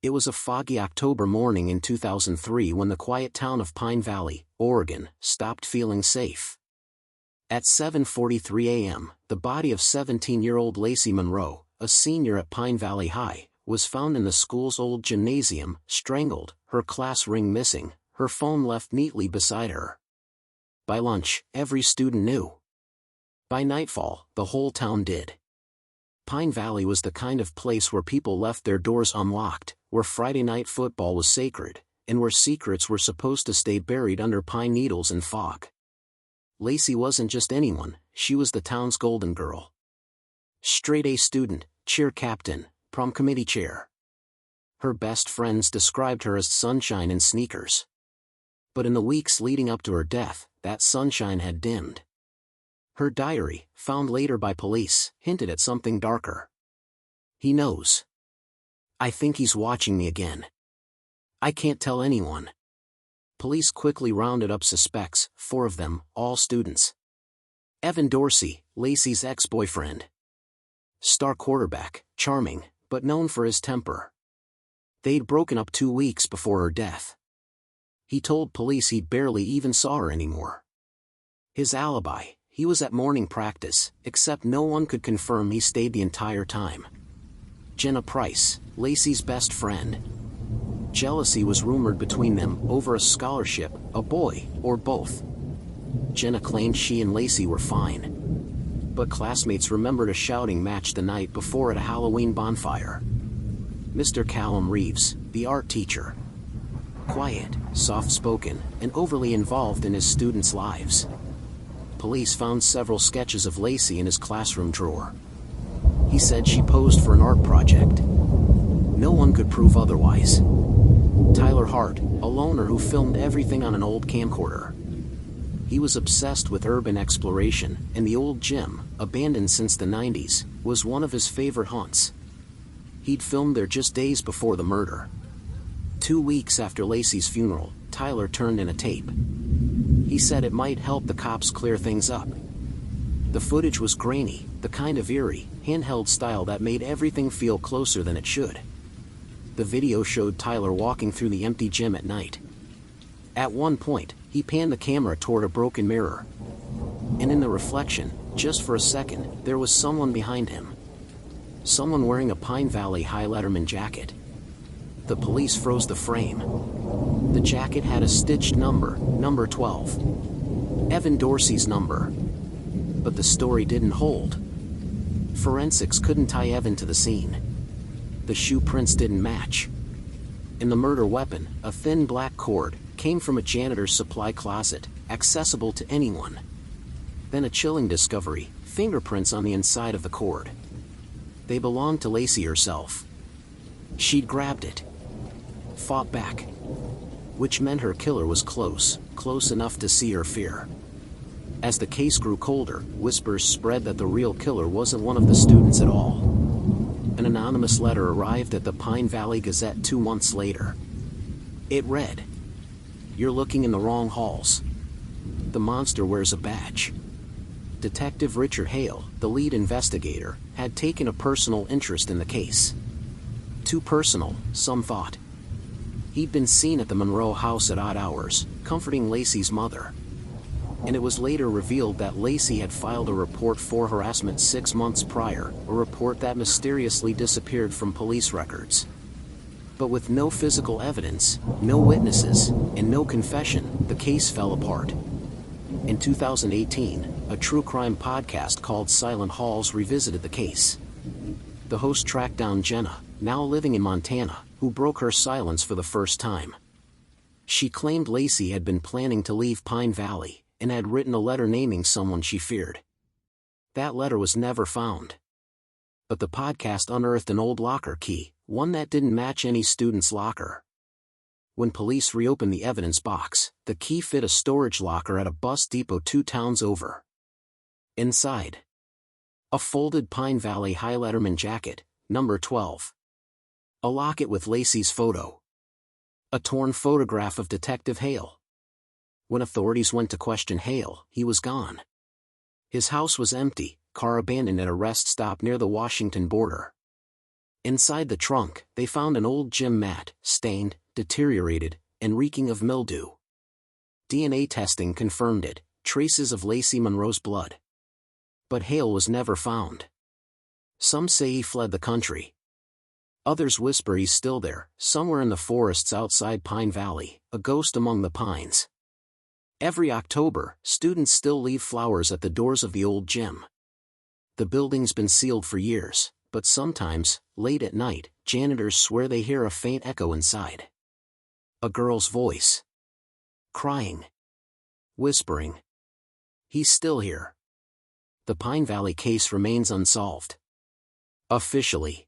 It was a foggy October morning in 2003 when the quiet town of Pine Valley, Oregon, stopped feeling safe. At 7:43 a.m., the body of 17-year-old Lacey Monroe, a senior at Pine Valley High, was found in the school's old gymnasium, strangled, her class ring missing, her phone left neatly beside her. By lunch, every student knew. By nightfall, the whole town did. Pine Valley was the kind of place where people left their doors unlocked, where Friday night football was sacred, and where secrets were supposed to stay buried under pine needles and fog. Lacey wasn't just anyone, she was the town's golden girl. Straight-A student, cheer captain, prom committee chair. Her best friends described her as sunshine in sneakers. But in the weeks leading up to her death, that sunshine had dimmed. Her diary, found later by police, hinted at something darker. "He knows. I think he's watching me again. I can't tell anyone." Police quickly rounded up suspects, 4 of them, all students. Evan Dorsey, Lacey's ex-boyfriend. Star quarterback, charming, but known for his temper. They'd broken up 2 weeks before her death. He told police he barely even saw her anymore. His alibi: he was at morning practice, except no one could confirm he stayed the entire time. Jenna Price, Lacey's best friend. Jealousy was rumored between them over a scholarship, a boy, or both. Jenna claimed she and Lacey were fine. But classmates remembered a shouting match the night before at a Halloween bonfire. Mr. Callum Reeves, the art teacher. Quiet, soft-spoken, and overly involved in his students' lives. Police found several sketches of Lacey in his classroom drawer. He said she posed for an art project. No one could prove otherwise. Tyler Hart, a loner who filmed everything on an old camcorder. He was obsessed with urban exploration, and the old gym, abandoned since the 90s, was one of his favorite haunts. He'd filmed there just days before the murder. 2 weeks after Lacey's funeral, Tyler turned in a tape. He said it might help the cops clear things up. The footage was grainy, the kind of eerie, handheld style that made everything feel closer than it should. The video showed Tyler walking through the empty gym at night. At one point, he panned the camera toward a broken mirror. And in the reflection, just for a second, there was someone behind him. Someone wearing a Pine Valley High Letterman jacket. The police froze the frame. The jacket had a stitched number, number 12. Evan Dorsey's number. But the story didn't hold. Forensics couldn't tie Evan to the scene. The shoe prints didn't match. And the murder weapon, a thin black cord, came from a janitor's supply closet, accessible to anyone. Then a chilling discovery: fingerprints on the inside of the cord. They belonged to Lacey herself. She'd grabbed it. Fought back. Which meant her killer was close enough to see her fear. As the case grew colder, whispers spread that the real killer wasn't one of the students at all. An anonymous letter arrived at the Pine Valley Gazette 2 months later. It read, "You're looking in the wrong halls. The monster wears a badge." Detective Richard Hale, the lead investigator, had taken a personal interest in the case. Too personal, some thought. He'd been seen at the Monroe house at odd hours, comforting Lacey's mother. And it was later revealed that Lacey had filed a report for harassment 6 months prior, a report that mysteriously disappeared from police records. But with no physical evidence, no witnesses, and no confession, the case fell apart. In 2018, a true crime podcast called Silent Halls revisited the case. The host tracked down Jenna, now living in Montana, who broke her silence for the first time. She claimed Lacey had been planning to leave Pine Valley, and had written a letter naming someone she feared. That letter was never found. But the podcast unearthed an old locker key, one that didn't match any student's locker. When police reopened the evidence box, the key fit a storage locker at a bus depot 2 towns over. Inside, a folded Pine Valley High Letterman jacket, number 12. A locket with Lacey's photo. A torn photograph of Detective Hale. When authorities went to question Hale, he was gone. His house was empty, car abandoned at a rest stop near the Washington border. Inside the trunk, they found an old gym mat, stained, deteriorated, and reeking of mildew. DNA testing confirmed it, traces of Lacey Monroe's blood. But Hale was never found. Some say he fled the country. Others whisper he's still there, somewhere in the forests outside Pine Valley, a ghost among the pines. Every October, students still leave flowers at the doors of the old gym. The building's been sealed for years, but sometimes, late at night, janitors swear they hear a faint echo inside. A girl's voice. Crying. Whispering. He's still here. The Pine Valley case remains unsolved. Officially.